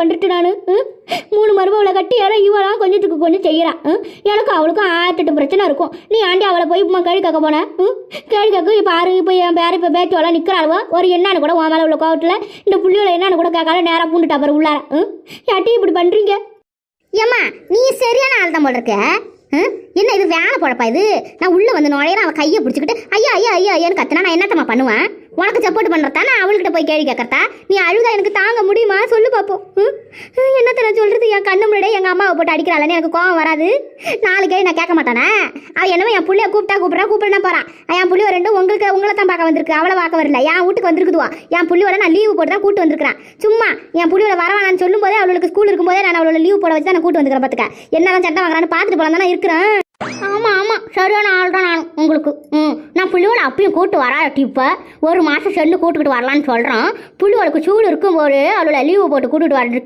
பண்ணிட்டு நான் 3 மருமகளை கட்டி யாரும் இவளாம் கொஞ்சத்துக்கு கொஞ்சம் செய்கிறான். எனக்கு அவளுக்கும் 1008 பிரச்சனை இருக்கும். நீ ஆண்டி அவளை போய் கேள்வி கேட்க போன கேள்வி கேட்க இப்போ ஆறு இப்போ என் பேர் இப்போ பேச்சுவெல்லாம் நிற்கிறாளுவோ ஒரு என்னன்னு கூட உன் மேலே உள்ள கோவத்தில் இந்த புள்ளியோட என்னன்னு கூட கேட்காத நேராக பூண்டுட்டு அப்புறம் உள்ளார யாட்டி இப்படி பண்ணுறீங்க? ஏம்மா நீ சரியான ஆள் தான் போல இருக்க. என்ன இது வேலை போடப்பா இது? நான் உள்ளே வந்து நுழையிற அவன் கையை பிடிச்சிக்கிட்டு ஐயா ஐயா ஐயா ஐயான்னு கத்துனா நான் என்னத்தம்மா பண்ணுவேன்? உனக்கு சப்போர்ட் பண்ணுறதா நான் அவள்கிட்ட போய் கேள்வி கேட்கறதா? நீ அழுதா எனக்கு தாங்க முடியுமா சொல்லு பார்ப்போம். என்னத்த நான் சொல்கிறது? என் கண்ணு முன்னாடியே எங்கள் அம்மாவை போட்டு அடிக்கிறாளன்னு எனக்கு கோவம் வராது. 4 கேள்வி நான் கேட்க மாட்டானே. அவள் என்னவோ என் புள்ளைய கூப்பிட்டா போகிறான். என் புள்ளியோ ரெண்டும் உங்களை தான் பார்க்க வந்திருக்கு, அவளை பார்க்க வரல. என் வீட்டுக்கு வந்திருக்குதுவா. என் புள்ளியோட நான் லீவு போட்டு தான் கூட்டு வந்திருக்கிறேன். சும்மா என் புள்ளியோட வரவாங்கன்னு சொல்லும் போதே அவளுக்கு ஸ்கூல் இருக்கும்போதே நான் அவளோட லீவு போட வச்சு தான் நான் கூட்டு வந்துக்கிறேன். பார்த்துக்க என்னதான் சட்டம் வாங்குறான்னு பார்த்துட்டு போலாம் தானே இருக்கிறேன். ஆமாம் சரியான ஆள் தான் நான் உங்களுக்கு. நான் புள்ளியோட அப்பயும் கூட்டு வராட்டி இப்போ 1 மாதம் சென்று கூட்டுக்கிட்டு வரலான்னு சொல்கிறேன். புள்ளியோளுக்கு சூடு இருக்கும்போது அவளோட லீவு போட்டு கூட்டிட்டு வர